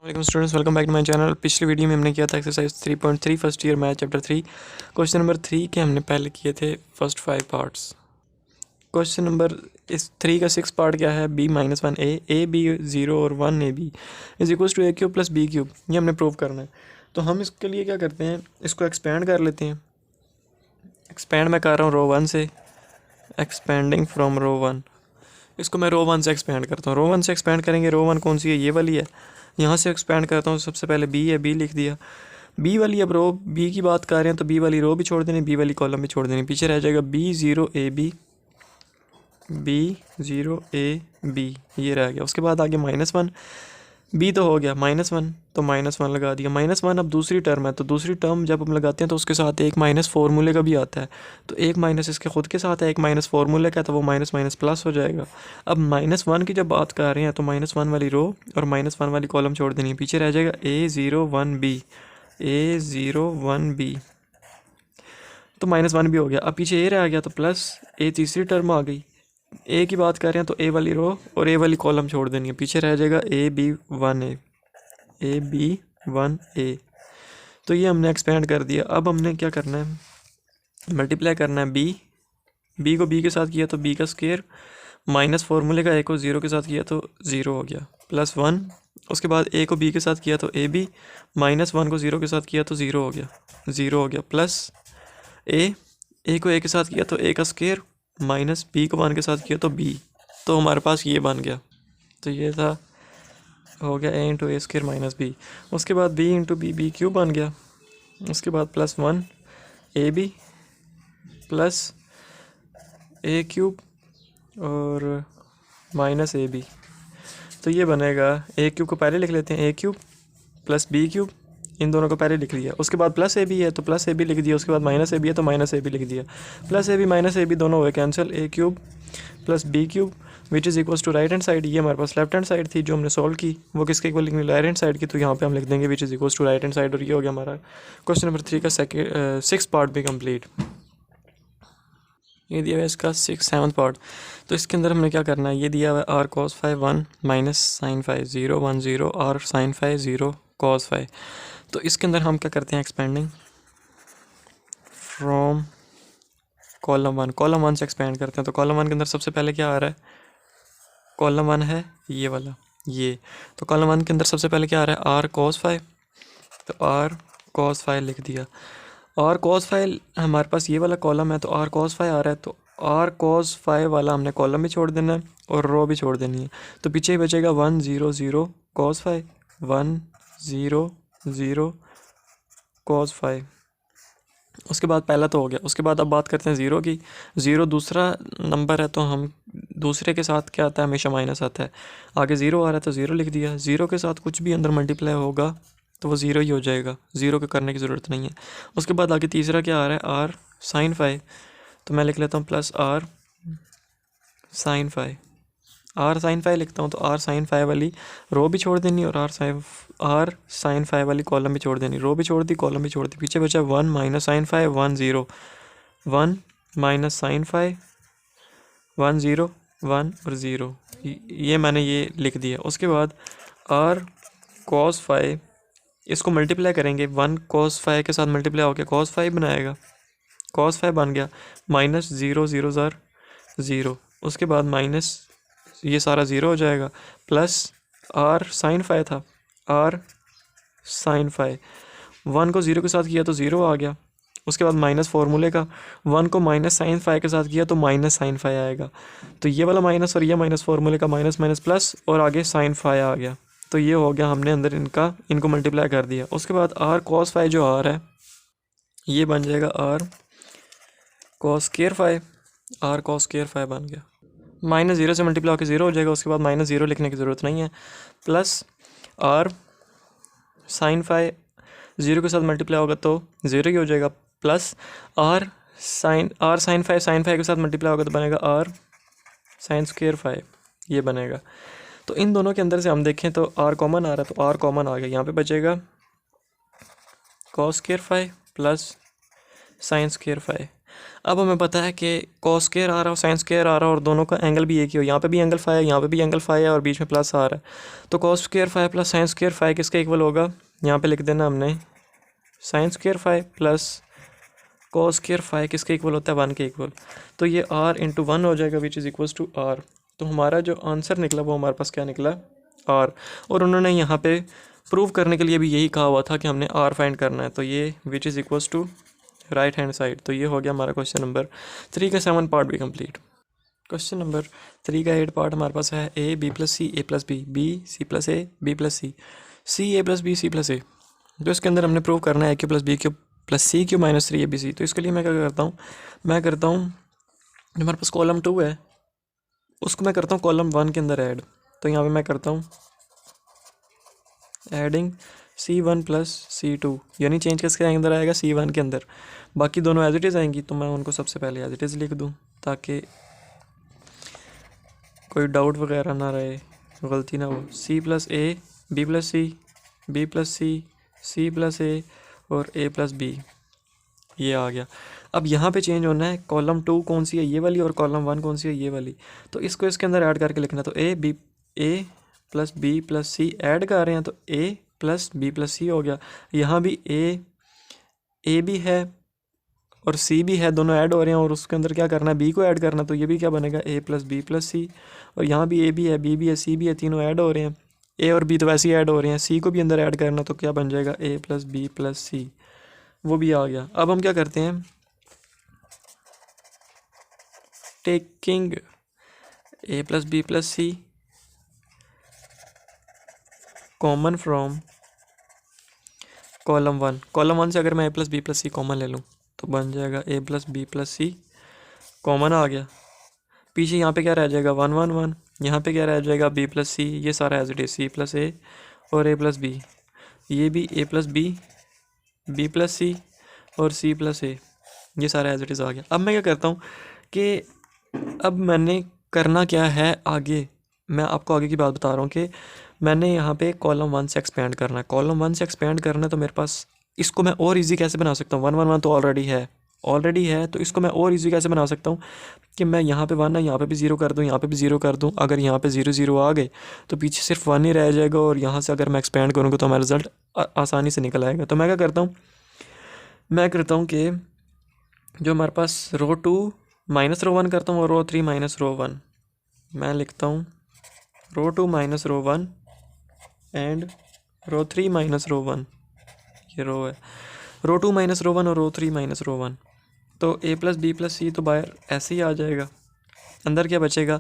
Welcome students, welcome back to my channel. पिछली video में हमने किया था exercise 3.3 first year math chapter 3 question number 3 के हमने पहले किए थे फर्स्ट 5 पार्ट्स। क्वेश्चन नंबर इस 3 का 6 पार्ट क्या है? b-1 ए बी 0 और 1 a b is equal to a³ plus b³। ये हमने प्रूव करना है। तो हम इसके लिए क्या करते हैं, इसको एक्सपेंड कर लेते हैं। एक्सपेंड मैं कर रहा हूँ रो 1 से, एक्सपेंडिंग फ्रॉम रो 1। इसको मैं रो 1 से एक्सपेंड करता हूँ। रो 1 से एक्सपेंड करेंगे, रो 1 कौन सी है? ये वाली है। यहाँ से एक्सपेंड करता हूँ, सबसे पहले बी है, बी लिख दिया। बी वाली अब रो बी की बात कर रहे हैं तो बी वाली रो भी छोड़ देनी, बी वाली कॉलम भी छोड़ देनी। पीछे रह जाएगा b0 ab, b0 ab, ये रह गया। उसके बाद आगे -1, बी तो हो गया -1, तो -1 लगा दिया। -1 अब दूसरी टर्म है, तो दूसरी टर्म जब हम लगाते हैं तो उसके साथ एक माइनस फॉर्मूले का भी आता है। तो एक माइनस इसके खुद के साथ है, एक माइनस फॉर्मूले का, तो वो माइनस माइनस प्लस हो जाएगा। अब -1 की जब बात कर रहे हैं तो -1 वाली रो और -1 वाली कॉलम छोड़ देनी है। पीछे रह जाएगा a01b, a01b, तो -1 भी हो गया। अब पीछे ए रह गया, तो प्लस ए तीसरी टर्म आ गई। ए की बात कर रहे हैं तो ए वाली रो और ए वाली कॉलम छोड़ देनी है। पीछे रह जाएगा ab1a, ab1a। तो ये हमने एक्सपेंड कर दिया। अब हमने क्या करना है, मल्टीप्लाई करना है। बी को बी के साथ किया तो बी का स्क्वायर, माइनस फॉर्मूले का ए को 0 के साथ किया तो 0 हो गया, +1। उसके बाद ए को बी के साथ किया तो ए बी, -1 को 0 के साथ किया तो 0 हो गया, 0 हो गया। प्लस ए को ए के साथ किया तो ए का स्क्वायर, माइनस बी को 1 के साथ किया तो बी। तो हमारे पास ये बन गया। तो ये था, हो गया a into a square minus B. उसके बाद b इंटू बी, b³ बन गया। उसके बाद +1 ए बी प्लस a³ और माइनस ए बी। तो ये बनेगा, a³ को पहले लिख लेते हैं, a³ प्लस b³, इन दोनों को पहले लिख लिया। उसके बाद प्लस ए बी है तो प्लस ए बी लिख दिया। उसके बाद माइनस ए बी है तो माइनस ए बी लिख दिया। Plus A B minus A b दोनों हुए cancel, a³ plus b³ which is equals to right hand side. ये हमारे पास लेफ्ट हैंड साइड थी जो हमने सॉल्व की, वो किसके इक्वल लिखनी, राइट हैंड साइड की। तो यहाँ पे हम लिख देंगे which is equals to right hand side. और ये हो गया हमारा क्वेश्चन नंबर 3 का 6 पार्ट भी कंप्लीट। ये दिया हुआ है इसका 7th पार्ट। तो इसके अंदर हमने क्या करना है, ये दिया हुआ है r cos phi 1 minus sine phi 0 1 0 और साइन फाई 0 cos phi। तो इसके अंदर हम क्या करते हैं, एक्सपेंडिंग फ्रॉम कॉलम 1 से एक्सपेंड करते हैं। तो कॉलम 1 के अंदर सबसे पहले क्या आ रहा है, कॉलम 1 है ये वाला, ये। तो कॉलम 1 के अंदर सबसे पहले क्या आ रहा है, r cos phi। तो r cos phi लिख दिया। और cos phi हमारे पास ये वाला कॉलम है तो r cos phi आ रहा है, तो r cos phi वाला हमने कॉलम भी छोड़ देना है और रो भी छोड़ देनी है। तो पीछे ही बचेगा 1 0 0 cos phi, 1 0 0 cos phi। उसके बाद पहला तो हो गया। उसके बाद अब बात करते हैं ज़ीरो की। ज़ीरो दूसरा नंबर है तो हम दूसरे के साथ क्या आता है, हमेशा माइनस आता है। आगे ज़ीरो आ रहा है तो ज़ीरो लिख दिया। ज़ीरो के साथ कुछ भी अंदर मल्टीप्लाई होगा तो वो ज़ीरो ही हो जाएगा, ज़ीरो के करने की ज़रूरत नहीं है। उसके बाद आगे तीसरा क्या आ रहा है, r sin phi। तो मैं लिख लेता हूँ plus r sin phi, r sin phi लिखता हूँ। तो r sin phi वाली रो भी छोड़ देनी और r sin phi वाली कॉलम भी छोड़ देनी। रो भी छोड़ दी, कॉलम भी छोड़ दी। पीछे बचा 1 minus sine phi 1 0, 1 minus sine phi 1 0 1 और 0, ये मैंने ये लिख दिया। उसके बाद r cos phi, इसको मल्टीप्लाई करेंगे, 1 cos phi के साथ मल्टीप्लाई होकर cos phi बनाएगा, cos phi बन गया। माइनस 0 0 ज़र 0, उसके बाद माइनस ये सारा 0 हो जाएगा, प्लस r sin phi था, r sin phi 1 को 0 के साथ किया तो 0 आ गया। उसके बाद माइनस फॉर्मूले का 1 को माइनस साइन फाई के साथ किया तो माइनस साइन फाई आएगा। तो ये वाला माइनस और ये माइनस फॉर्मूले का माइनस माइनस प्लस और आगे साइन फाई आ गया। तो ये हो गया, हमने अंदर इनको मल्टीप्लाई कर दिया। उसके बाद r cos phi जो आ रहा है ये बन जाएगा r cos square phi, r cos square phi बन गया। माइनस 0 से मल्टीप्लाई होकर 0 हो जाएगा। उसके बाद माइनस 0 लिखने की ज़रूरत नहीं है, प्लस r sin phi 0 के साथ मल्टीप्लाई होगा तो 0 ही हो जाएगा, प्लस r sin phi के साथ मल्टीप्लाई होगा तो बनेगा r sin square phi, ये बनेगा। तो इन दोनों के अंदर से हम देखें तो r कॉमन आ रहा है, तो r कॉमन आ गया। यहाँ पे बचेगा cos square phi plus sin square phi। अब हमें पता है कि कॉस स्क्वायर आ रहा है और साइन स्क्वायर आ रहा है और दोनों का एंगल भी एक ही हो, यहाँ पे भी एंगल फाई है, यहाँ पे भी एंगल फाई है और बीच में प्लस आ रहा है। तो cos square phi plus sine square phi किसका इक्वल होगा, यहाँ पे लिख देना हमने sine square phi plus cos square phi किसके इक्वल होता है, 1 के इक्वल। तो ये r इंटू 1 हो जाएगा which is equals to r। तो हमारा जो आंसर निकला वो हमारे पास क्या निकला, r। और उन्होंने यहाँ पे प्रूव करने के लिए भी यही कहा हुआ था कि हमने r फाइंड करना है। तो ये which is equals to right hand side. तो ये हो गया हमारा क्वेश्चन नंबर 3 का 7 पार्ट भी कंप्लीट। क्वेश्चन नंबर 3 का 8 पार्ट हमारे पास है a b plus C a plus B b c plus a b plus c a plus b c plus a। जो इसके अंदर हमने प्रूव करना है a cube plus B cube plus C cube minus 3 ABC। तो इसके लिए मैं क्या करता हूँ, मैं करता हूँ जो हमारे पास कॉलम 2 है उसको मैं करता हूँ कॉलम 1 के अंदर ऐड। तो यहाँ पे मैं करता हूँ एडिंग C1 प्लस C2, यानी चेंज किसके अंदर आएगा, C1 के अंदर। बाकी दोनों एज इट इज़ आएंगी तो मैं उनको सबसे पहले एज इट इज़ लिख दूँ ताकि कोई डाउट वगैरह ना रहे, गलती ना हो। C plus A B plus C B plus C C plus A और A प्लस B, ये आ गया। अब यहाँ पे चेंज होना है, कॉलम 2 कौन सी है, ये वाली, और कॉलम 1 कौन सी है, ये वाली। तो इसको इसके अंदर ऐड करके लिखना। तो A plus B plus C add कर रहे हैं तो A plus B plus C हो गया। यहाँ भी A भी है और C भी है, दोनों ऐड हो रहे हैं और उसके अंदर क्या करना है, B को ऐड करना। तो ये भी क्या बनेगा, A plus B plus C। और यहाँ भी A भी है, B भी है, C भी है, तीनों ऐड हो रहे हैं। A और B तो वैसे ही ऐड हो रहे हैं, C को भी अंदर ऐड करना तो क्या बन जाएगा, A plus B plus C, वो भी आ गया। अब हम क्या करते हैं, taking A plus B plus C common from column 1। Column 1 से अगर मैं A plus B plus C common ले लूँ तो बन जाएगा A plus B plus C, common आ गया। पीछे यहाँ पे क्या रह जाएगा, 1 1 1। यहाँ पे क्या रह जाएगा, B प्लस C, ये सारा as it is C plus A और A प्लस B। ये भी A plus B B plus C और C प्लस A, ये सारा एज इट इज़ आ गया। अब मैं क्या करता हूँ कि अब मैंने करना क्या है आगे, मैं आपको आगे की बात बता रहा हूँ कि मैंने यहाँ पे कॉलम 1 से एक्सपेंड करना है। कॉलम 1 से एक्सपेंड करना है तो मेरे पास इसको मैं और इजी कैसे बना सकता हूँ, 1 1 1 तो ऑलरेडी है तो इसको मैं और इजी कैसे बना सकता हूँ कि मैं यहाँ पे 1 है, यहाँ पे भी 0 कर दूँ, यहाँ पे भी 0 कर दूँ। अगर यहाँ पे 0 0 आ गए तो पीछे सिर्फ 1 ही रह जाएगा और यहाँ से अगर मैं एक्सपेंड करूँगा तो हमारा रिजल्ट आसानी से निकल आएगा। तो मैं क्या करता हूँ, मैं करता हूँ कि जो हमारे पास रो 2 माइनस रो 1 करता हूँ और रो 3 माइनस रो 1। मैं लिखता हूँ row 2 minus row 1 and row 3 minus row 1, ये रो है। रो 2 माइनस रो 1 और रो 3 माइनस रो 1। तो A plus B plus C तो बाहर ऐसे ही आ जाएगा, अंदर क्या बचेगा,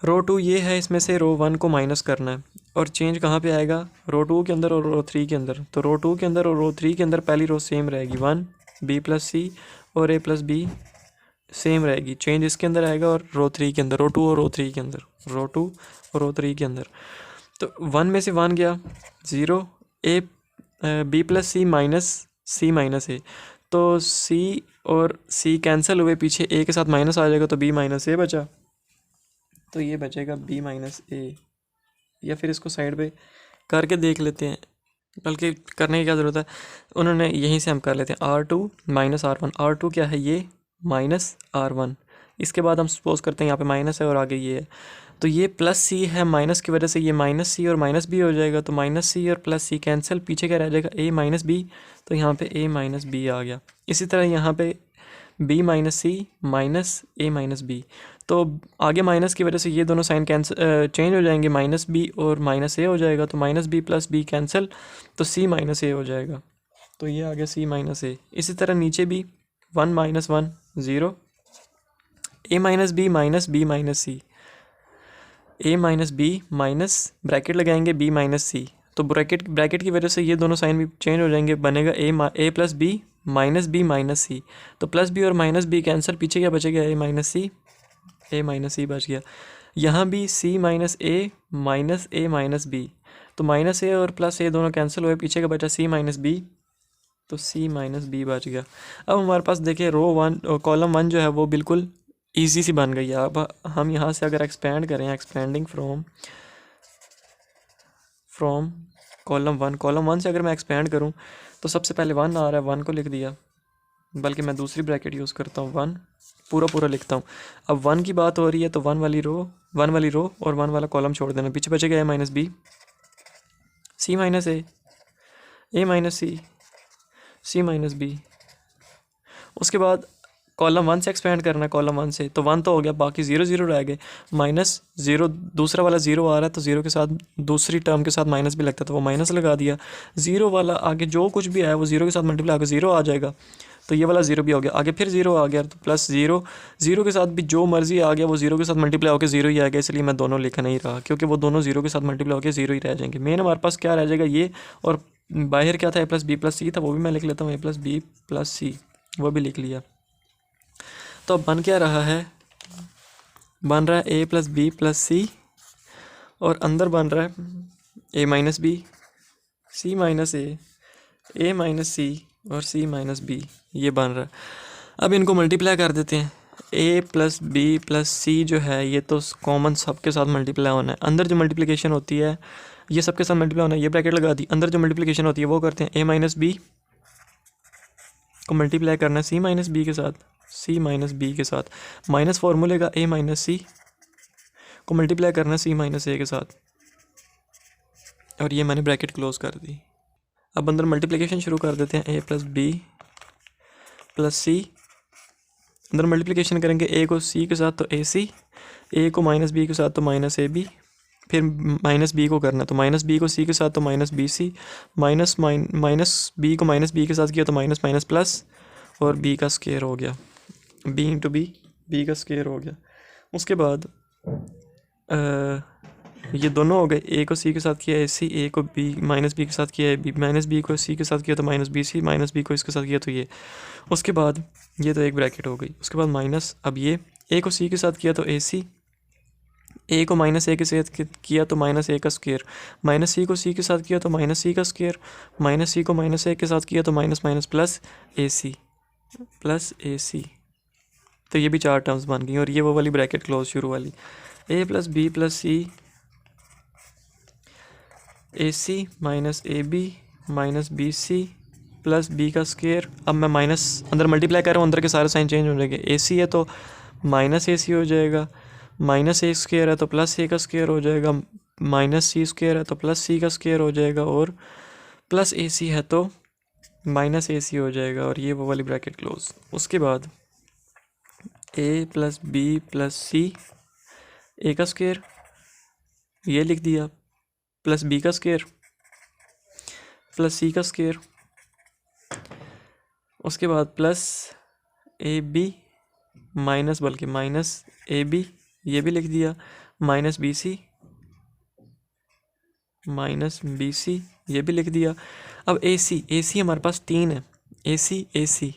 रो 2 ये है, इसमें से रो 1 को माइनस करना है और चेंज कहाँ पे आएगा, रो 2 के अंदर और रो 3 के अंदर। तो रो 2 के अंदर और रो 3 के अंदर पहली रो सेम रहेगी 1 B प्लस C और A प्लस B सेम रहेगी। चेंज इसके अंदर आएगा और रो 3 के अंदर, रो 2 और रो 3 के अंदर, रो 2 और रो 3 के अंदर। तो 1 में से 1 गया 0, A B plus C minus C minus A। तो C और C कैंसिल हुए, पीछे A के साथ माइनस आ जाएगा तो B माइनस A बचा। तो ये बचेगा B माइनस A, या फिर इसको साइड पे करके देख लेते हैं, बल्कि करने की क्या ज़रूरत है, उन्होंने यहीं से हम कर लेते हैं R2 माइनस R1। R2 क्या है, ये माइनस R1। इसके बाद हम सपोज करते हैं यहाँ पे माइनस है और आगे ये है, तो ये प्लस C है, माइनस की वजह से ये माइनस C और माइनस B हो जाएगा। तो माइनस C और प्लस C कैंसिल, पीछे क्या रह जाएगा, A माइनस B। तो यहाँ पे A माइनस B आ गया। इसी तरह यहाँ पे B minus C minus A minus B। तो आगे माइनस की वजह से ये दोनों साइन कैंसिल चेंज हो जाएंगे, माइनस B और माइनस A हो जाएगा। तो minus B plus B cancel, तो C माइनस A हो जाएगा। तो ये आ गया C माइनस A। इसी तरह नीचे भी 1 minus 1 0, A minus B minus B minus C, A minus B minus bracket लगाएंगे B माइनस C। तो ब्रैकेट की वजह से ये दोनों साइन भी चेंज हो जाएंगे, बनेगा A plus B minus B minus C। तो प्लस B और माइनस B कैंसिल, पीछे क्या बचेगा, A माइनस C बच गया। यहाँ भी C minus A minus B। तो माइनस A और प्लस A दोनों कैंसिल हुए, पीछे का बचा C माइनस B। तो C माइनस B बच गया। अब हमारे पास देखिए रो 1 कॉलम 1 जो है वो बिल्कुल ईजी सी बन गई है। अब हम यहाँ से अगर एक्सपेंड करें, एक्सपेंडिंग फ्रॉम कॉलम 1 से अगर मैं एक्सपेंड करूँ तो सबसे पहले 1 आ रहा है, 1 को लिख दिया, बल्कि मैं दूसरी ब्रैकेट यूज़ करता हूँ, 1 पूरा पूरा लिखता हूँ। अब 1 की बात हो रही है तो 1 वाली रो और 1 वाला कॉलम छोड़ देना, पीछे बचेगा a minus B, C minus A minus C minus B. उसके बाद कॉलम 1 से एक्सपेंड करना है, कॉलम 1 से, तो 1 तो हो गया, बाकी 0 0 रह गए, माइनस 0, दूसरा वाला 0 आ रहा है तो 0 के साथ दूसरी टर्म के साथ माइनस भी लगता है तो वो माइनस लगा दिया। 0 वाला आगे जो कुछ भी आया वो 0 के साथ मल्टीप्लाई आगे 0 आ जाएगा, तो ये वाला 0 भी हो गया, आगे फिर 0 आ गया तो प्लस 0, 0 के साथ भी जो मर्जी आ गया वो 0 के साथ मल्टीप्लाई होकर 0 ही आ गया, इसलिए मैं दोनों लिख नहीं रहा क्योंकि वो दोनों 0 के साथ मल्टीप्लाई होकर 0 ही रह जाएंगे। मेन हमारे पास क्या रह जाएगा ये, और बाहर क्या था ए प्लस बी प्लस सी था, वो भी मैं लिख लेता हूँ, ए प्लस बी प्लस सी, वो भी लिख लिया। तो अब बन क्या रहा है, बन रहा है ए प्लस बी प्लस सी, और अंदर बन रहा है ए minus B, C minus A minus सी और सी माइनस बी, ये बन रहा है। अब इनको मल्टीप्लाई कर देते हैं, ए प्लस बी प्लस सी जो है ये तो कॉमन सबके साथ मल्टीप्लाई होना है, अंदर जो मल्टीप्लिकेशन होती है ये सबके साथ मल्टीप्लाई होना है, ये ब्रैकेट लगा दी, अंदर जो मल्टीप्लिकेशन होती है वो करते हैं, ए माइनस बी को मल्टीप्लाई करना है सी माइनस बी के साथ, सी माइनस बी के साथ, माइनस फार्मूले का ए माइनस सी को मल्टीप्लाई करना है सी माइनस ए के साथ, और ये मैंने ब्रैकेट क्लोज कर दी। अब अंदर मल्टीप्लिकेशन शुरू कर देते हैं, ए प्लस बी प्लस सी, अंदर मल्टीप्लिकेशन करेंगे ए को सी के साथ तो ए सी, ए को माइनस बी के साथ तो माइनस ए बी, फिर माइनस बी को करना तो माइनस बी को सी के साथ तो minus B C, minus B को माइनस बी के साथ किया तो माइनस माइनस प्लस, और बी का स्क्वायर हो गया, बी इंटू बी का स्क्वायर हो गया। उसके बाद ये दोनों हो गए, ए को सी के साथ किया ए सी, ए को बी माइनस बी के साथ किया ए बी, माइनस बी को सी के साथ किया तो minus B C, minus B को इसके साथ किया तो ये, उसके बाद ये तो एक ब्रैकेट हो गई। उसके बाद माइनस, अब ये ए को सी के साथ किया तो ए सी, ए को माइनस ए के साथ किया तो माइनस ए का स्क्वायर, माइनस सी को सी के साथ किया तो माइनस सी का स्क्वायर, माइनस सी को माइनस ए के साथ किया तो माइनस माइनस प्लस ए सी, तो ये भी 4 टर्म्स बन गई। और ये वो वाली ब्रैकेट क्लोज शुरू वाली, A plus B plus C, A C minus A B minus B C plus B का स्क्वायर। अब मैं माइनस अंदर मल्टीप्लाई कर रहा हूँ, अंदर के सारे साइन चेंज हो जाएंगे, ए सी है तो माइनस ए सी हो जाएगा, माइनस ए स्क्वायर है तो प्लस ए का स्क्वायर हो जाएगा, माइनस सी स्क्वायर है तो प्लस सी का स्क्वायर हो जाएगा, और प्लस ए सी है तो माइनस ए सी हो जाएगा, और ये वो वाली ब्रैकेट क्लोज। उसके बाद A plus B plus C, A का स्क्वायर ये लिख दिया, प्लस बी का स्क्वायर प्लस सी का स्क्वायर, उसके बाद plus A B minus A B ये भी लिख दिया, माइनस बी सी ये भी लिख दिया। अब ए सी हमारे पास 3 है, ए सी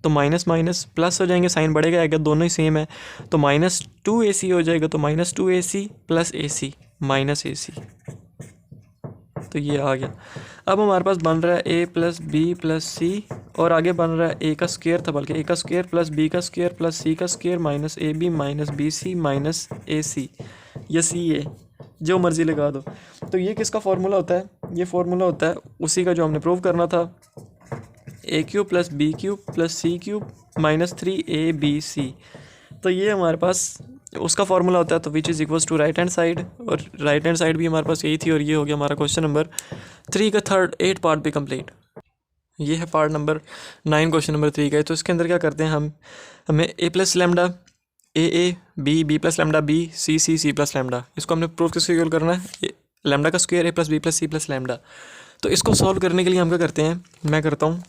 तो माइनस माइनस प्लस हो जाएंगे, साइन बढ़ेगा आएगा, दोनों ही सेम है तो माइनस 2 ए सी हो जाएगा, तो minus 2 A C plus A C minus A सी, तो ये आ गया। अब हमारे पास बन रहा है ए प्लस बी प्लस सी, और आगे बन रहा है ए का स्क्वायर था, बल्कि ए का स्क्वायर प्लस बी का स्क्वायर प्लस सी का square minus A B minus B C minus A C, ये सी ए जो मर्जी लगा दो। तो ये किसका फार्मूला होता है, ये फार्मूला होता है उसी का जो हमने प्रूव करना था, A cube plus B cube plus C cube minus 3ab। तो ये हमारे पास उसका फार्मूला होता है, तो which is equals to right hand side, और राइट हैंड साइड भी हमारे पास यही थी, और ये हो गया हमारा क्वेश्चन नंबर 3 का 8 पार्ट भी कंप्लीट। ये है पार्ट नंबर 9 क्वेश्चन नंबर 3 का। तो इसके अंदर क्या करते हैं हमें A plus lambda A B plus lambda B C plus lambda, इसको हमने प्रूफ किसको इक्वल करना है, लैम्डा का square A plus B plus C plus lambda. तो इसको सॉल्व करने के लिए हम क्या करते हैं, मैं करता हूँ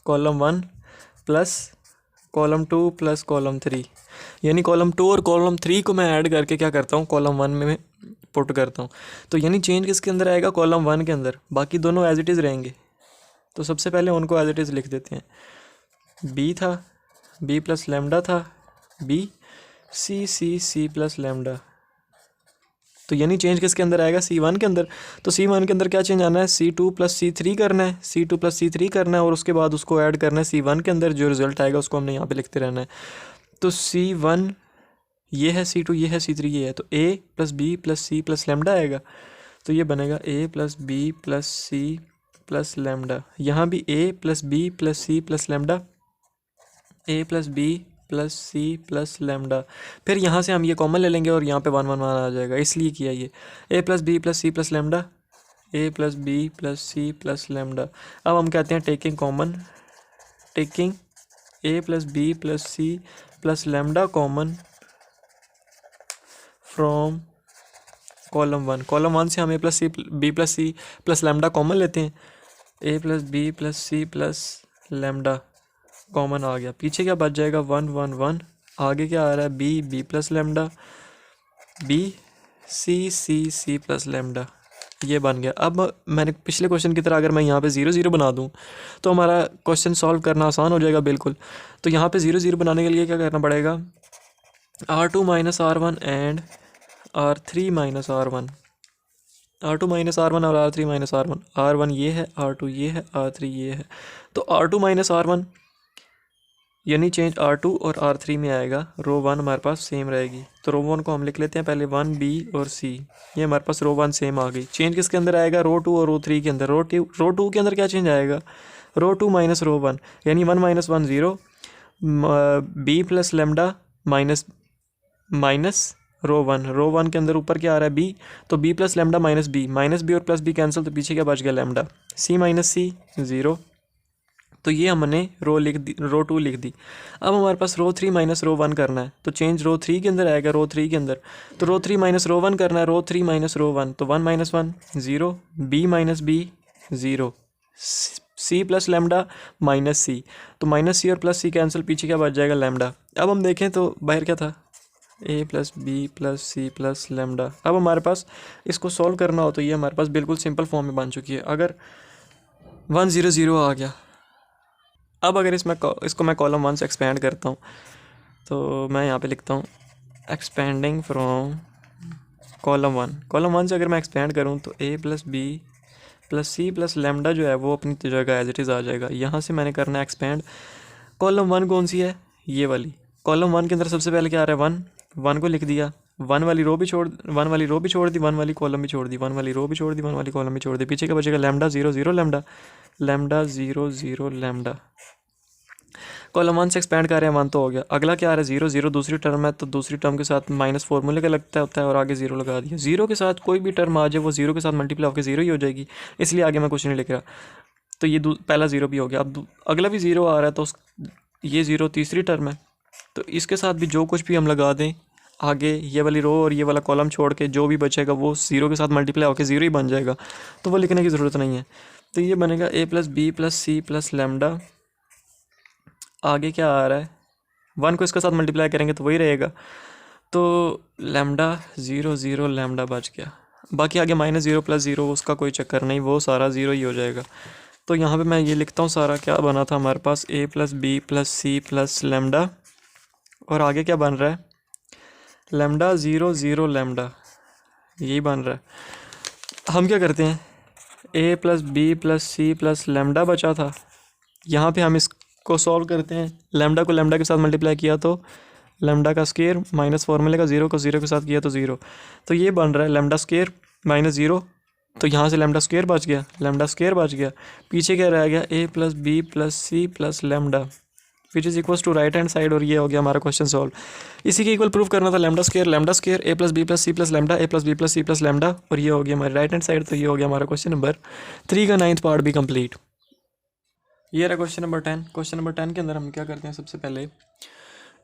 column 1 plus column 2 plus column 3, यानी कॉलम 2 और कॉलम 3 को मैं ऐड करके क्या करता हूँ कॉलम 1 में पुट करता हूँ। तो यानी चेंज किसके अंदर आएगा, कॉलम 1 के अंदर, बाकी दोनों एज इट इज़ रहेंगे। तो सबसे पहले उनको एज इट इज़ लिख देते हैं, बी था बी प्लस लैम्डा था बी सी प्लस लैम्डा। तो यानी चेंज किसके अंदर आएगा, C1 के अंदर। तो C1 के अंदर क्या चेंज आना है, C2 प्लस C3 करना है, C2 प्लस C3 करना है, और उसके बाद उसको ऐड करना है C1 के अंदर, जो रिजल्ट आएगा उसको हमने यहाँ पे लिखते रहना है। तो C1 ये है, C2 ये है, C3 ये है, तो A plus B plus C plus lambda आएगा। तो ये बनेगा A plus B plus C plus lambda, यहाँ भी A plus B plus C plus lambda, A plus B plus C plus lambda. फिर यहाँ से हम ये कॉमन ले लेंगे और यहाँ पे 1 1 1 आ जाएगा, इसलिए किया ये। A plus B plus C plus lambda, A plus B plus C plus lambda. अब हम कहते हैं taking common, taking A plus B plus C plus lambda common from column one. Column one से हम A plus C B plus C plus lambda common लेते हैं, A plus B plus C plus lambda common आ गया। पीछे क्या बच जाएगा 1 1 1। आगे क्या आ रहा है B B plus lambda, B C C C plus lambda, ये बन गया। अब मैंने पिछले क्वेश्चन की तरह अगर मैं यहाँ पे 0 0 बना दूँ तो हमारा क्वेश्चन सॉल्व करना आसान हो जाएगा बिल्कुल। तो यहाँ पे 0 0 बनाने के लिए क्या करना पड़ेगा, R2 minus R1 and R3 minus R1, R2 minus R1 और R3 माइनस R1। R1 ये है, R2 ये है, R3 ये है। तो R2 माइनस R1 यानी चेंज R2 और R3 में आएगा, रो 1 हमारे पास सेम रहेगी। तो रो 1 को हम लिख लेते हैं पहले 1 B और C, ये हमारे पास रो 1 सेम आ गई। चेंज किसके अंदर आएगा, रो 2 और रो 3 के अंदर। रो 2 के अंदर क्या चेंज आएगा, रो 2 माइनस रो 1, यानी 1 minus 1 0, B plus lambda minus minus row 1 के अंदर ऊपर क्या आ रहा है B, तो B plus lambda minus B और प्लस B कैंसिल, तो पीछे क्या बच गया लेमडा। C माइनस C 0, तो ये हमने रो 2 लिख दी। अब हमारे पास रो 3 माइनस रो 1 करना है, तो चेंज रो 3 के अंदर आएगा, रो 3 के अंदर। तो रो 3 माइनस रो 1 करना है, रो 3 माइनस रो 1, तो 1 minus 1 0, B minus B 0, C plus lambda minus C, तो माइनस C और प्लस C कैंसिल, पीछे क्या बच जाएगा लेमडा। अब हम देखें तो बाहर क्या था, A plus B plus C plus lambda. अब हमारे पास इसको सॉल्व करना हो तो ये हमारे पास बिल्कुल सिंपल फॉर्म में बन चुकी है। अगर 1 0 0 आ गया, अब अगर इसको मैं कॉलम 1 से एक्सपेंड करता हूँ तो मैं यहाँ पे लिखता हूँ एक्सपेंडिंग फ्रॉम कॉलम 1। कॉलम 1 से अगर मैं एक्सपेंड करूँ तो A plus B plus C plus lambda जो है वो अपनी जगह एज इट इज़ आ जाएगा। यहाँ से मैंने करना है एक्सपेंड। कॉलम 1 कौन सी है, ये वाली। कॉलम 1 के अंदर सबसे पहले क्या आ रहा है 1 को लिख दिया, 1 वाली रो भी छोड़ दी, 1 वाली कॉलम भी छोड़ दी, 1 वाली रो भी छोड़ दी, 1 वाली कॉलम भी छोड़ दी। पीछे क्या बचेगा lambda 0 0 lambda, lambda 0 0 lambda. Column 1 से एक्सपेंड कर रहे हैं 1 तो हो गया। अगला क्या आ रहा है 0 0, दूसरी टर्म है तो दूसरी टर्म के साथ माइनस फॉर्मूले का लगता होता है और आगे 0 लगा दिया। 0 के साथ कोई भी टर्म आ जाए वो 0 के साथ मल्टीप्लाई होकर 0 ही हो जाएगी, इसलिए आगे मैं कुछ नहीं लिख रहा। तो ये पहला 0 भी हो गया। अब अगला भी 0 आ रहा है तो ये 0 तीसरी टर्म है, तो इसके साथ भी जो कुछ भी हम लगा दें आगे, ये वाली रो और ये वाला कॉलम छोड़ के जो भी बचेगा वो 0 के साथ मल्टीप्लाई होकर 0 ही बन जाएगा, तो वो लिखने की ज़रूरत नहीं है। तो ये बनेगा A plus B plus C plus lambda. आगे क्या आ रहा है 1 को इसके साथ मल्टीप्लाई करेंगे तो वही रहेगा, तो लेमडा 0 0 लेमडा बच गया। बाकी आगे माइनस 0 प्लस 0 उसका कोई चक्कर नहीं, वो सारा 0 ही हो जाएगा। तो यहाँ पे मैं ये लिखता हूँ सारा क्या बना था हमारे पास, A plus B plus C plus lambda, और आगे क्या बन रहा है लेमडा 0 0 लेमडा, यही बन रहा है। हम क्या करते हैं A plus B plus C plus lambda बचा था, यहाँ पे हम इसको सॉल्व करते हैं। लेमडा को लेमडा के साथ मल्टीप्लाई किया तो लेमडा का स्क्वायर माइनस फॉर्मूले का 0 को 0 के साथ किया तो 0, तो ये बन रहा है लेमडा स्क्वायर माइनस 0, तो यहाँ से लेमडा स्क्वायर बच गया, लेमडा स्क्वायर बच गया। पीछे क्या रह गया A plus B plus C plus lambda which is equals to right hand side, और ये हो गया हमारा क्वेश्चन सॉल्व। इसी के इक्वल प्रूफ करना था lambda square A plus B plus C plus lambda, A plus B plus C plus lambda, और ये हो गया हमारी राइट हैंड साइड। तो ये हो गया हमारा क्वेश्चन नंबर 3 का 9th पार्ट भी कंप्लीट। ये रहा क्वेश्चन नंबर 10। क्वेश्चन नंबर 10 के अंदर हम क्या करते हैं, सबसे पहले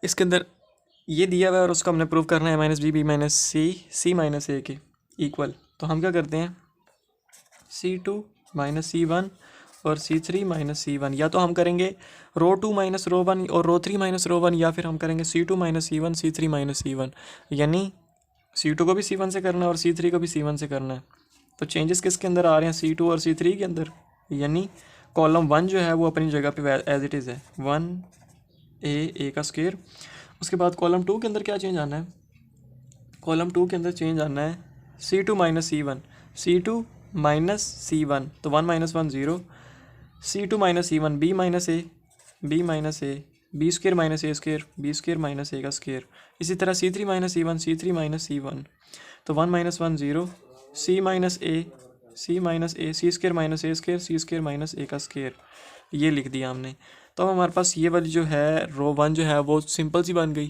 इसके अंदर ये दिया हुआ है और उसको हमने प्रूव करना है minus B minus C minus ए के इक्वल। तो हम क्या करते हैं C2 माइनस C1 और C3 माइनस C1, या तो हम करेंगे रो 2 माइनस रो 1 और रो 3 माइनस रो 1, या फिर हम करेंगे C2 minus C1 C3 minus C1, यानी C2 को भी C1 से करना है और C3 को भी C1 से करना है। तो चेंजेस किसके अंदर आ रहे हैं C2 और C3 के अंदर, यानी कॉलम 1 जो है वो अपनी जगह पे एज इट इज़ है 1 का स्क्वायर। उसके बाद कॉलम 2 के अंदर क्या चेंज आना है, कॉलम 2 के अंदर चेंज आना है C2 माइनस C1 तो 1 minus 1 0, C2 minus C1 B minus A B square minus A square B square minus A का स्क्वायर। इसी तरह C3 माइनस C1 तो 1 minus 1 0, C minus A C minus A, C square minus A square, C square minus A का square, ये लिख दिया हमने। तो अब हमारे पास ये वाली जो है रो वन जो है वो सिंपल सी बन गई।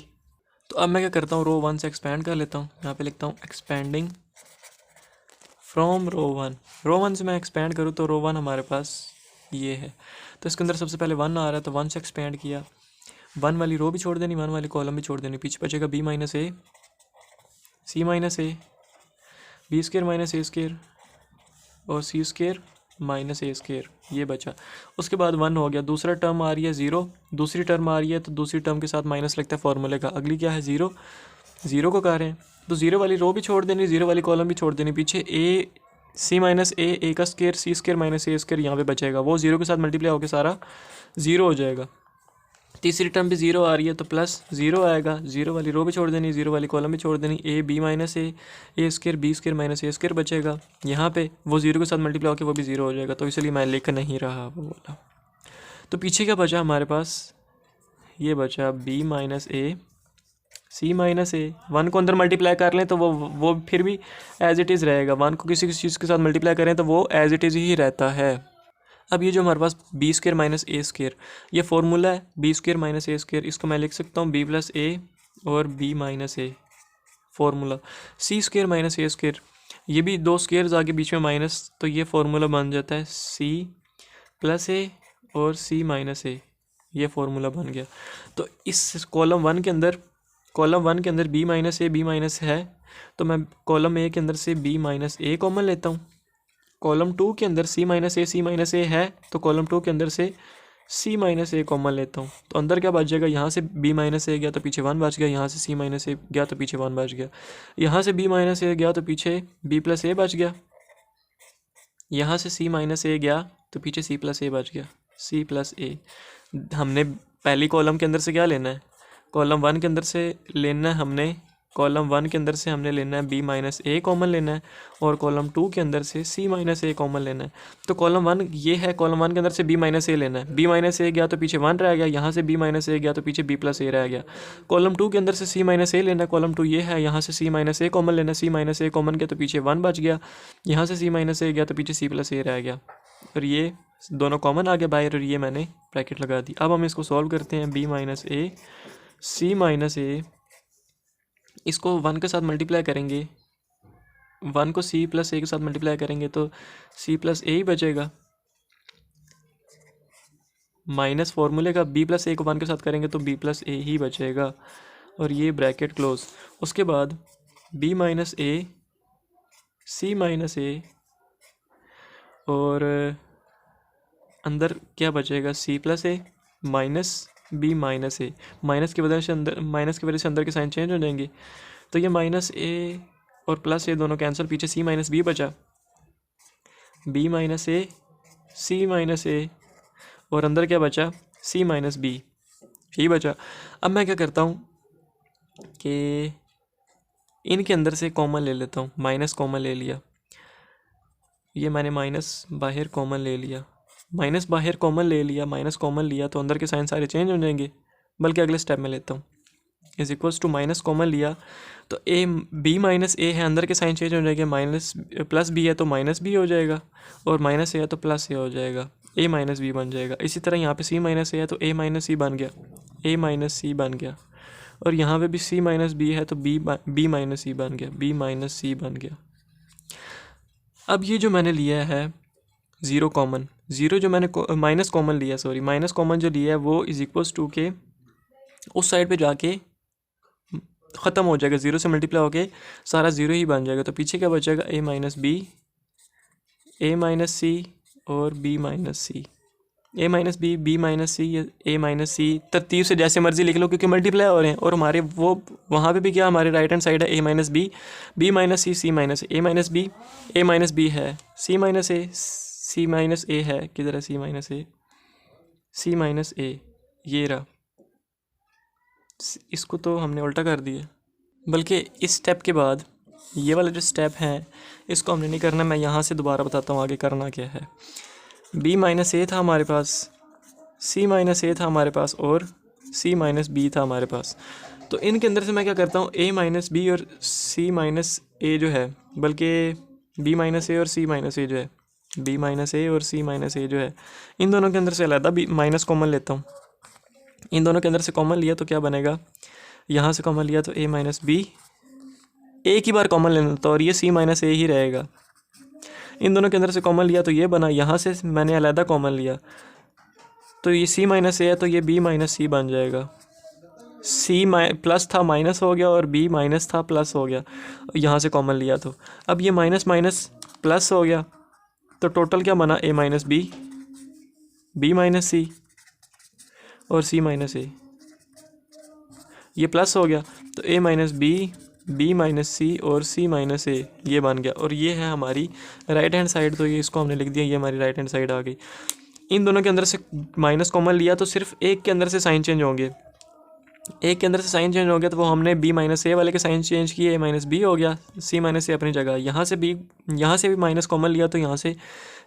तो अब मैं क्या करता हूँ, रो वन से एक्सपेंड कर लेता हूँ। यहाँ पे लिखता हूँ expanding from row one. Row one से मैं एक्सपेंड करूँ तो रो वन हमारे पास ये है, तो इसके अंदर सबसे पहले वन आ रहा है तो वन से एक्सपेंड किया। वन वाली रो भी छोड़ देनी, वन वाली कॉलम भी छोड़ देनी, पीछे बचेगा B minus A, C minus A, B square minus A square और सी स्केयर माइनस ए स्केयर, ये बचा। उसके बाद वन हो गया, दूसरा टर्म आ रही है ज़ीरो, दूसरी टर्म आ रही है तो दूसरी टर्म के साथ माइनस लगता है फॉर्मूले का। अगली क्या है, ज़ीरो, ज़ीरो को कर रहे हैं तो ज़ीरो वाली रो भी छोड़ देनी, ज़ीरो वाली कॉलम भी छोड़ देनी, पीछे ए सी माइनस ए का square, C square minus A square यहाँ पे बचेगा, वो ज़ीरो के साथ मल्टीप्लाई होकर सारा ज़ीरो हो जाएगा। तीसरी टर्म भी ज़ीरो आ रही है तो प्लस ज़ीरो आएगा, ज़ीरो वाली रो भी छोड़ देनी, ज़ीरो वाली कॉलम भी छोड़ देनी, A B minus A square B square minus A square बचेगा। यहाँ पे वो ज़ीरो के साथ मल्टीप्लाई होकर वो भी ज़ीरो हो जाएगा, तो इसलिए मैं लिख नहीं रहा वो बोला। तो पीछे क्या बचा हमारे पास, ये बचा B minus A, C minus A. One को अंदर मल्टीप्लाई कर लें तो वो फिर भी एज इट इज़ रहेगा, वन को किसी चीज़ के साथ मल्टीप्लाई करें तो वो एज इट इज़ ही रहता है। अब ये जो हमारे पास B square minus A square, ये फॉर्मूला है B square minus A square, इसको मैं लिख सकता हूँ बी प्लस ए और B minus a formula. C square minus A square, ये भी दो स्केयर्स आगे बीच में माइनस, तो ये फॉर्मूला बन जाता है सी प्लस ए और सी माइनस ए, ये फॉर्मूला बन गया। तो इस कॉलम वन के अंदर B minus A B minus है, तो मैं कॉलम ए के अंदर से बी माइनस ए कॉमन लेता हूँ। कॉलम टू के अंदर सी माइनस ए है, तो कॉलम टू के अंदर से सी माइनस ए कॉमन लेता हूँ। तो अंदर क्या बच जाएगा, यहाँ से बी माइनस ए गया तो पीछे वन बच गया, यहाँ से सी माइनस ए गया तो पीछे वन बच गया, यहाँ से बी माइनस ए गया तो पीछे बी प्लस ए बच गया, यहाँ से सी माइनस ए गया तो पीछे सी प्लस ए बच गया, सी प्लस ए। हमने पहली कॉलम के अंदर से क्या लेना है, कॉलम वन के अंदर से लेना है हमने, कॉलम वन के अंदर से हमने लेना है बी माइनस ए कॉमन लेना है, और कॉलम टू के अंदर से सी माइनस ए कॉमन लेना है। तो कॉलम वन ये है, कॉलम वन के अंदर से बी माइनस ए लेना है, बी माइनस ए गया तो पीछे वन रह गया, यहाँ से बी माइनस ए गया तो पीछे बी प्लस ए रह गया। कॉलम टू के अंदर से सी माइनस ए लेना है, कॉलम टू ये है, यहाँ से सी माइनस ए कॉमन लेना है, सी माइनस ए कॉमन गया तो पीछे वन बच गया, यहाँ से सी माइनस ए गया तो पीछे सी प्लस ए रह गया, और ये दोनों कॉमन आ गया बाहर, और ये मैंने ब्रैकेट लगा दी। अब हम इसको सॉल्व करते हैं, B minus A C minus ए, इसको वन के साथ मल्टीप्लाई करेंगे, वन को सी प्लस ए के साथ मल्टीप्लाई करेंगे तो सी प्लस ए ही बचेगा, माइनस फॉर्मूले का बी प्लस ए को वन के साथ करेंगे तो बी प्लस ए ही बचेगा, और ये ब्रैकेट क्लोज। उसके बाद B minus A C minus A, और अंदर क्या बचेगा, C plus A minus B minus A, minus की वजह से अंदर के साइन चेंज हो जाएंगे, तो ये माइनस ए और प्लस ए दोनों कैंसिल, पीछे सी माइनस बी बचा, B minus A C minus A, और अंदर क्या बचा, सी माइनस बी ही बचा। अब मैं क्या करता हूँ कि इनके अंदर से कॉमन ले लेता हूँ, माइनस कॉमन ले लिया, ये मैंने माइनस बाहर कॉमन ले लिया, माइनस बाहर कॉमन ले लिया, माइनस कॉमन लिया तो अंदर के साइन सारे चेंज हो जाएंगे, बल्कि अगले स्टेप में लेता हूँ, is equals to minus common लिया तो ए बी माइनस ए है, अंदर के साइन चेंज हो जाएंगे, माइनस प्लस बी है तो माइनस बी हो जाएगा, और माइनस ए है तो प्लस ए हो जाएगा, ए माइनस बी बन जाएगा। इसी तरह यहाँ पे सी माइनस ए है तो ए माइनस सी बन गया, ए माइनस सी बन गया, और यहाँ पे भी सी माइनस बी है तो बी माइनस सी बन गया, बी माइनस सी बन गया। अब ये जो मैंने लिया है ज़ीरो कॉमन, ज़ीरो जो मैंने माइनस कॉमन लिया, सॉरी माइनस कॉमन जो लिया है वो इज इक्वल्स टू के उस साइड पे जाके ख़त्म हो जाएगा, ज़ीरो से मल्टीप्लाई होके सारा ज़ीरो ही बन जाएगा, तो पीछे क्या बचेगा, ए माइनस बी, ए माइनस सी और बी माइनस सी, ए माइनस बी, बी माइनस सी या ए माइनस सी, तरतीब से जैसे मर्जी लिख लो क्योंकि मल्टीप्लाई हो रहे हैं, और हमारे वो वहाँ पे भी क्या हमारे राइट हैंड साइड है ए minus B, B minus C, C minus A minus B, A minus B है, सी माइनस ए, सी माइनस ए है, किधर है सी माइनस ए, सी माइनस ए, ये रहा, इसको तो हमने उल्टा कर दिया, बल्कि इस स्टेप के बाद ये वाला जो स्टेप है इसको हमने नहीं करना, मैं यहाँ से दोबारा बताता हूँ आगे करना क्या है। बी माइनस ए था हमारे पास, सी माइनस ए था हमारे पास, और सी माइनस बी था हमारे पास, तो इनके अंदर से मैं क्या करता हूँ, ए माइनस बी और सी माइनस ए जो है, बल्कि बी माइनस ए और सी माइनस ए जो है, बी माइनस ए और सी माइनस ए जो है, इन दोनों के अंदर से अलग बी माइनस कॉमन लेता हूँ। इन दोनों के अंदर से कॉमन लिया तो क्या बनेगा, यहाँ से कॉमन लिया तो ए माइनस बी, एक ही बार कॉमन लेना था और ये सी माइनस ए ही रहेगा। इन दोनों के अंदर से कॉमन लिया तो ये बना, यहाँ से मैंने अलहदा कॉमन लिया तो ये सी माइनस ए है तो ये बी माइनस सी बन जाएगा। सी प्लस था माइनस हो गया और बी माइनस था प्लस हो गया, यहाँ से कॉमन लिया तो अब ये माइनस माइनस प्लस हो गया तो टोटल क्या बना, ए माइनस बी, बी माइनस सी और सी माइनस ए, ये प्लस हो गया तो ए माइनस बी, बी माइनस सी और सी माइनस ए ये बन गया। और ये है हमारी राइट हैंड साइड, तो ये इसको हमने लिख दिया, ये हमारी राइट हैंड साइड आ गई। इन दोनों के अंदर से माइनस कॉमन लिया तो सिर्फ एक के अंदर से साइन चेंज होंगे, एक के अंदर से साइन चेंज हो गया तो वो हमने बी माइनस ए वाले के साइन चेंज किए, ए माइनस बी हो गया, सी माइनस ए अपनी जगह। यहाँ से भी माइनस कॉमन लिया तो यहाँ से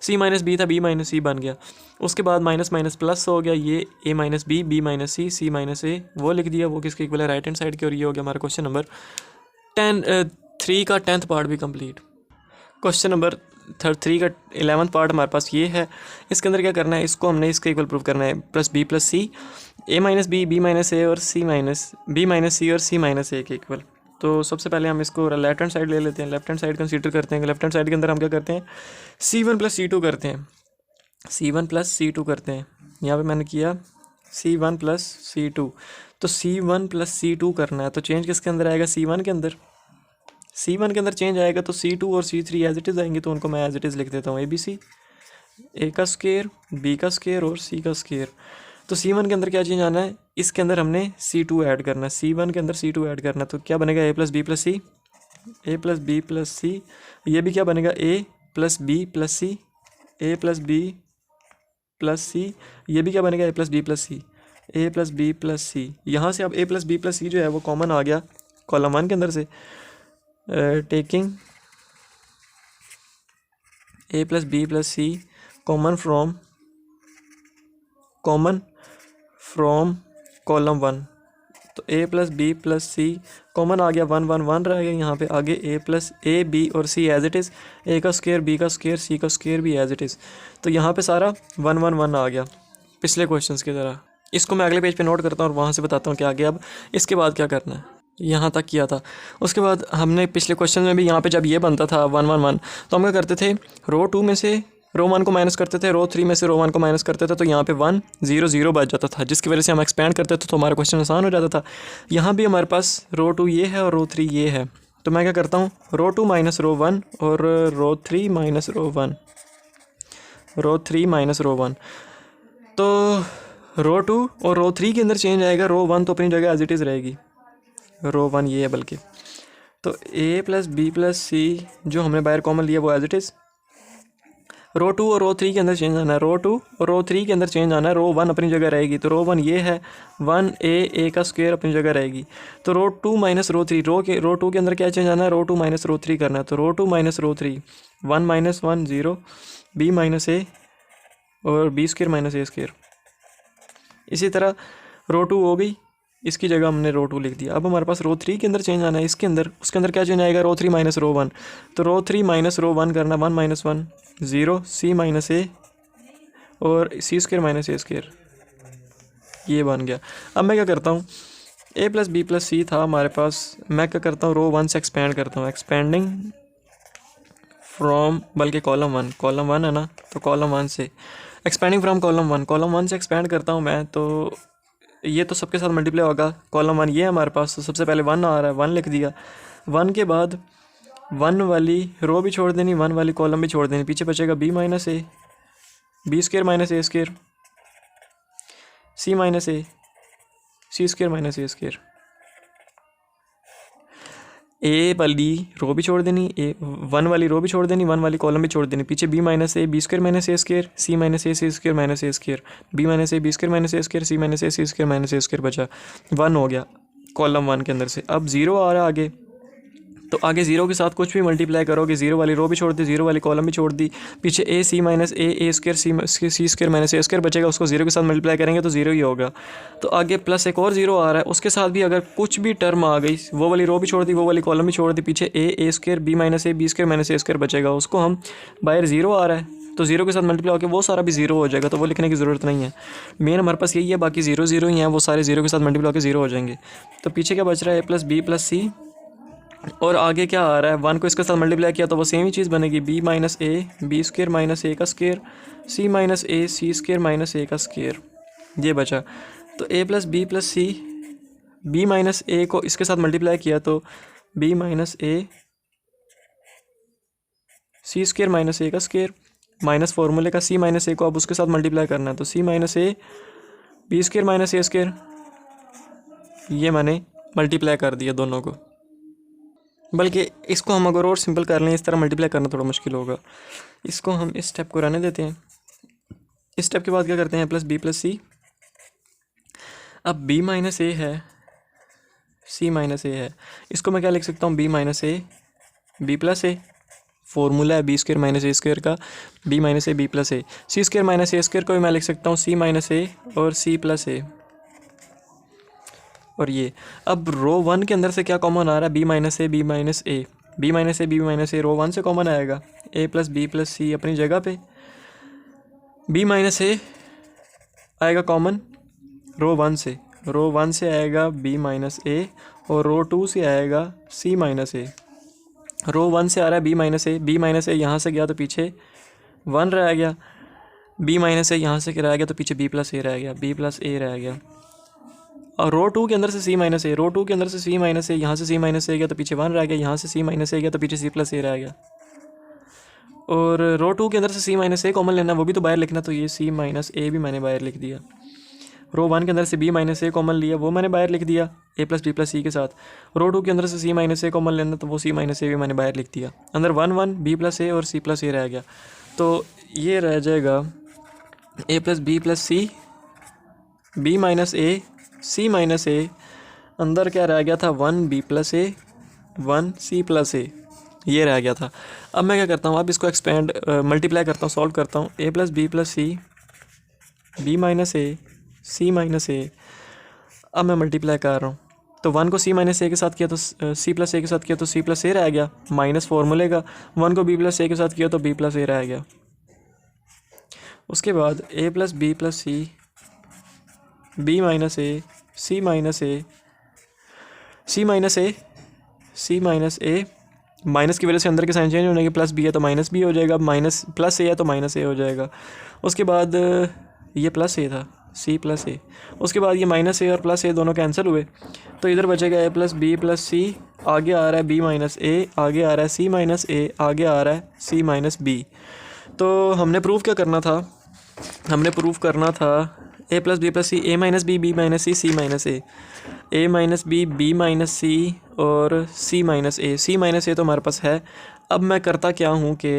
सी माइनस बी था, बी माइनस सी बन गया। उसके बाद माइनस माइनस प्लस हो गया, ये ए माइनस बी, बी माइनस सी, सी माइनस ए वो लिख दिया, वो किसके इक्वल है, राइट हैंड साइड के। और ये हो गया हमारा क्वेश्चन नंबर 3 का 10th पार्ट भी कंप्लीट। क्वेश्चन नंबर 3 का 11th पार्ट हमारे पास ये है। इसके अंदर क्या करना है, इसको हमने इसके इक्वल प्रूव करना है, plus B plus C, A minus B, B minus A और सी माइनस बी माइनस सी और सी माइनस ए के इक्वल। तो सबसे पहले हम इसको लेफ्ट हैंड साइड ले लेते हैं, लेफ्ट हैंड साइड कंसीडर करते हैं। लेफ्ट हैंड साइड के अंदर हम क्या करते हैं, C1 प्लस C2 करते हैं, C1 प्लस C2 करते हैं। यहाँ पे मैंने किया C1 प्लस C2, तो C1 प्लस C2 करना है तो चेंज किसके अंदर आएगा, C1 के अंदर। C1 के अंदर चेंज आएगा तो C2 और C3 एज इट इज़ आएंगे, तो उनको मैं एज इट इज़ लिख देता हूँ, ABC, ए का स्क्वायर, बी का स्क्वायर और सी का स्क्वायर। तो C1 के अंदर क्या चेंज आना है, इसके अंदर हमने C2 ऐड करना है, C1 के अंदर C2 ऐड करना है, तो क्या बनेगा, A plus B plus C, A plus B plus सी। ये भी क्या बनेगा, A plus B plus C, A plus B plus सी। ये भी क्या बनेगा, A plus B plus C, A plus B plus सी। यहाँ से अब ए प्लस बी प्लस सी जो है वो कॉमन आ गया कॉलम 1 के अंदर से, taking A plus B plus C common from column 1, तो A plus B plus C common आ गया, 1 1 1 रह गया यहाँ पे। आगे ए प्लस ए बी और सी एज इट इज़, ए का स्क्वायर, बी का स्क्वायर, सी का स्क्वायर भी एज इट इज़। तो यहाँ पे सारा 1 1 1 आ गया पिछले क्वेश्चंस की तरह। इसको मैं अगले पेज पे नोट करता हूँ और वहाँ से बताता हूँ कि आगे अब इसके बाद क्या करना है। यहाँ तक किया था, उसके बाद हमने पिछले क्वेश्चन में भी यहाँ पे जब ये बनता था 1 1 1, तो हम क्या करते थे, रो 2 में से रो 1 को माइनस करते थे, रो 3 में से रो 1 को माइनस करते थे, तो यहाँ पे 1 0 0 बच जाता था, जिसकी वजह से हम एक्सपेंड करते थे तो हमारा क्वेश्चन आसान हो जाता था। यहाँ भी हमारे पास रो 2 ये है और रो 3 ये है, तो मैं क्या करता हूँ, रो 2 माइनस रो 1 और रो 3 माइनस रो 1, रो 3 माइनस रो 1। तो रो 2 और रो 3 के अंदर चेंज आएगा, रो 1 तो अपनी जगह एज इट इज़ रहेगी, रो 1 ये है बल्कि। तो ए प्लस बी प्लस सी जो हमने बाहर कॉमन लिया वो एज इट इज़। रो 2 और रो 3 के अंदर चेंज आना है, रो 2 और रो 3 के अंदर चेंज आना है, रो 1 अपनी जगह रहेगी, तो रो 1 ये है, 1 ए का स्क्वायर अपनी जगह रहेगी। तो रो 2 माइनस रो 3, रो 2 के अंदर क्या चेंज आना है, रो 2 माइनस रो 3 करना है, तो row 2 minus row 3, 1 minus 1 0, B minus A और B square minus A square. इसी तरह रो 2 हो गई, इसकी जगह हमने रो 2 लिख दिया। अब हमारे पास रो 3 के अंदर चेंज आना है, इसके अंदर उसके अंदर क्या चेंज आएगा, रो 3 माइनस रो 1, तो रो 3 माइनस रो 1 करना, 1 माइनस 1 0, सी माइनस ए और सी स्क्वायर माइनस ए स्क्वायर, ये बन गया। अब मैं क्या करता हूँ, ए प्लस बी प्लस सी था हमारे पास, मैं क्या करता हूँ, रो 1 से एक्सपेंड करता हूँ, एक्सपेंडिंग फ्रॉम, बल्कि कॉलम 1 है ना, तो कॉलम 1 से एक्सपेंडिंग फ्रॉम कॉलम 1 से एक्सपेंड करता हूँ मैं। तो ये तो सबके साथ मल्टीप्लाई होगा, कॉलम 1 ये है हमारे पास, तो सबसे पहले 1 आ रहा है, 1 लिख दिया। 1 के बाद 1 वाली रो भी छोड़ देनी, 1 वाली कॉलम भी छोड़ देनी, पीछे बचेगा B minus A, B square minus A square, C minus A, C square minus A square. ए वाली रो भी छोड़ देनी, 1 वाली रो भी छोड़ देनी, 1 वाली कॉलम भी छोड़ देनी, पीछे B minus A, B square minus A square, C minus A, C square minus A square, B minus A, B square minus A square, C minus A, C square minus A square बचा, 1 हो गया column 1 के अंदर से। अब 0 आ रहा है आगे, तो आगे ज़ीरो के साथ कुछ भी मल्टीप्लाई करोगे, ज़ीरो वाली रो भी छोड़ दी, ज़ीरो वाली कॉलम भी छोड़ दी, पीछे ए C minus A square C square minus A square बचेगा, उसको ज़ीरो के साथ मल्टीप्लाई करेंगे तो ज़ीरो ही होगा। तो आगे प्लस एक और ज़ीरो आ रहा है, उसके साथ भी अगर कुछ भी टर्म आ गई, वो वाली रो भी छोड़ दी, वो वाली कॉलम भी छोड़ दी, पीछे ए square B square minus A square बचेगा, उसको हम बाहर ज़ीरो आ रहा है तो ज़ीरो के साथ मल्टीप्लाई होकर वो सारा भी ज़ीरो हो जाएगा, तो वो लिखने की ज़रूरत नहीं है। मेन हमारे पास यही है, बाकी ज़ीरो ज़ीरो ही हैं, वो सारे ज़ीरो के साथ मल्टीप्लाई होकर ज़ीरो हो जाएंगे। तो पीछे क्या बच रहा है, ए प्लस सी, और आगे क्या आ रहा है, वन को इसके साथ मल्टीप्लाई किया तो वो सेम ही चीज़ बनेगी, B minus A B square minus A का square C minus A C square minus A का स्क्र, ये बचा। तो A plus C, B minus A को इसके साथ मल्टीप्लाई किया तो B minus A C square minus A का स्क्र, माइनस फार्मूले का सी माइनस ए को अब उसके साथ मल्टीप्लाई करना है, तो C minus A B square minus A square, ये मैंने मल्टीप्लाई कर दिया दोनों को। बल्कि इसको हम अगर और सिंपल कर लें, इस तरह मल्टीप्लाई करना थोड़ा मुश्किल होगा, इसको हम इस स्टेप को रहने देते हैं। इस स्टेप के बाद क्या करते हैं, प्लस सी, अब बी माइनस ए है, सी माइनस ए है, इसको मैं क्या लिख सकता हूँ, B minus A B plus A, formula है B square minus A square का, B minus A B plus A, C square minus A square को भी मैं लिख सकता हूँ सी माइनस ए और सी प्लस ए। और ये अब रो वन के अंदर से क्या कॉमन आ रहा है, B minus A B minus A, B minus A B minus A row one से कॉमन आएगा, ए प्लस सी अपनी जगह पे, बी माइनस ए आएगा कॉमन रो वन से आएगा बी माइनस ए, और रो टू से आएगा सी माइनस ए। रो वन से आ रहा है बी माइनस ए यहाँ से गया तो पीछे वन रह गया, बी माइनस ए यहाँ से रह गया तो पीछे बी प्लस ए रह गया, बी प्लस ए रह गया। और रो टू के अंदर से सी माइनस ए, रो टू के अंदर से सी माइनस ए, यहाँ से सी माइनस ए गया तो पीछे वन रह गया, यहाँ से सी माइनस ए गया तो पीछे सी प्लस ए रह गया। और रो टू के अंदर से सी माइनस ए कॉमन लेना, वो भी तो बाहर लिखना, तो ये सी माइनस ए भी मैंने बाहर लिख दिया। रो वन के अंदर से बी माइनस ए कॉमन लिया, वो मैंने बाहर लिख दिया ए प्लस बी प्लस सी के साथ। रो टू के अंदर से सी माइनस ए कॉमन लेना, तो वो सी माइनस ए भी मैंने बाहर लिख दिया। अंदर वन बी प्लस ए और सी प्लस ए रह गया, तो ये रह जाएगा ए plus C B minus A C minus ए, अंदर क्या रह गया था, वन बी प्लस ए वन सी प्लस ए, ये रह गया था। अब मैं क्या करता हूँ, अब इसको एक्सपेंड मल्टीप्लाई करता हूँ, सॉल्व करता हूँ, ए plus C B minus A C minus ए, अब मैं मल्टीप्लाई कर रहा हूँ, तो वन को सी माइनस ए के साथ किया तो सी प्लस ए के साथ किया तो सी प्लस ए रह गया माइनस फॉर्मूले का, वन को बी प्लस ए के साथ किया तो बी प्लस ए रह गया। उसके बाद A plus C B minus A C minus A C minus A C minus A, minus की वजह से अंदर के साइन चेंज होने के, प्लस बी है तो माइनस बी हो जाएगा, माइनस प्लस ए है तो माइनस ए हो जाएगा। उसके बाद ये प्लस ए था सी प्लस ए, उसके बाद ये माइनस ए और प्लस ए दोनों कैंसिल हुए, तो इधर बचेगा ए प्लस सी, आगे आ रहा है बी माइनस ए, आगे आ रहा है सी माइनस ए, आगे आ रहा है सी माइनस बी। तो हमने प्रूव क्या करना था, हमने प्रूव करना था ए plus C A minus B minus C minus A minus B minus सी और सी माइनस ए तो हमारे पास है। अब मैं करता क्या हूँ कि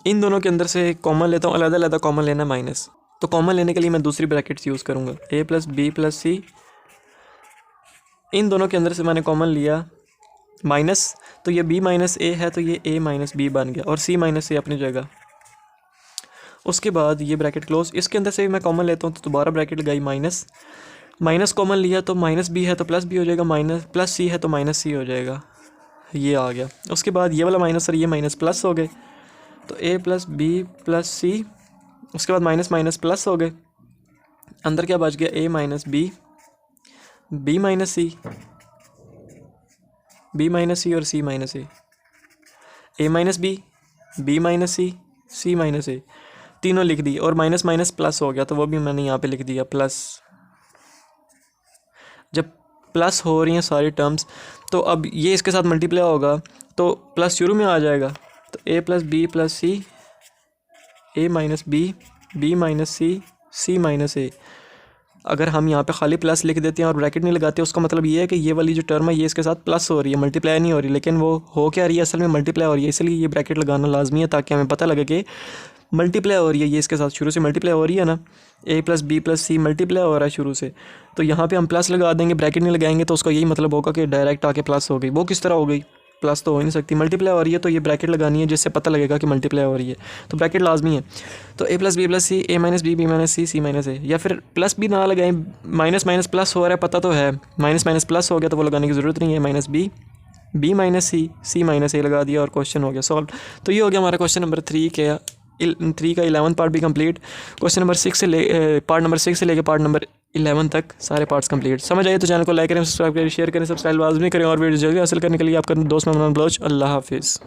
इन दोनों के अंदर से कॉमन लेता हूँ, अलग अलग कॉमन लेना माइनस, तो कॉमन लेने के लिए मैं दूसरी ब्रैकेट्स यूज़ करूँगा, ए प्लस सी, इन दोनों के अंदर से मैंने कॉमन लिया माइनस, तो ये बी माइनस ए है तो ये ए माइनस बी बन गया, और सी माइनस ए अपनी जगह। उसके बाद ये ब्रैकेट क्लोज, इसके अंदर से भी मैं कॉमन लेता हूँ तो दोबारा ब्रैकेट लगाई माइनस, माइनस कॉमन लिया तो माइनस बी है तो प्लस बी हो जाएगा, माइनस प्लस सी है तो माइनस सी हो जाएगा, ये आ गया। उसके बाद ये वाला माइनस और ये माइनस प्लस हो गए, तो ए प्लस सी, उसके बाद माइनस माइनस प्लस हो गए, अंदर क्या बच गया, ए माइनस बी माइनस सी और सी minus A minus B minus C minus ए, तीनों लिख दी, और माइनस माइनस प्लस हो गया तो वो भी मैंने यहाँ पे लिख दिया प्लस। जब प्लस हो रही हैं सारी टर्म्स, तो अब ये इसके साथ मल्टीप्लाई होगा तो प्लस शुरू में आ जाएगा, तो A plus C A minus B minus C minus ए। अगर हम यहाँ पे खाली प्लस लिख देते हैं और ब्रैकेट नहीं लगाते, उसका मतलब ये है कि ये वाली जो टर्म है ये इसके साथ प्लस हो रही है, मल्टीप्लाई नहीं हो रही, लेकिन वो हो क्या रही है, असल में मल्टीप्लाई हो रही है, इसलिए ये ब्रैकेट लगाना लाजमी है ताकि हमें पता लगे कि मल्टीप्लाई हो रही है, ये इसके साथ शुरू से मल्टीप्लाई हो रही है ना, ए प्लस सी मल्टीप्लाई हो रहा है शुरू से, तो यहाँ पे हम प्लस लगा देंगे, ब्रैकेट नहीं लगाएंगे तो उसका यही मतलब होगा कि डायरेक्ट आके प्लस हो गई। वो किस तरह हो गई, प्लस तो हो ही नहीं सकती, मल्टीप्लाई हो रही है तो ये ब्रैकेट लगानी है जिससे पता लगेगा कि मल्टीप्लाई हो रही है, तो ब्रैकेट लाजमी है। तो A plus B plus C, A minus B, B minus C, C minus ए, या फिर प्लस भी ना लगाएं, माइनस माइनस प्लस हो रहा है पता तो है, माइनस माइनस प्लस हो गया तो वो लगाने की ज़रूरत नहीं है, माइनस बी, बी माइनस सी, सी माइनस ए लगा दिया और क्वेश्चन हो गया सॉल्व। तो ये हो गया हमारा क्वेश्चन नंबर 3 के 3 का 11 पार्ट भी कंप्लीट। क्वेश्चन नंबर 6 से पार्ट नंबर 6 से लेकर पार्ट नंबर 11 तक सारे पार्ट्स कंप्लीट। समझ आइए तो चैनल को लाइक करें, सब्सक्राइब करें, शेयर करें, सब्सक्राइब लाजमी करें और वीडियो जल्दी हासिल करने के लिए आपका दोस्त मेहमान बलोच। अल्लाह हाफिज़।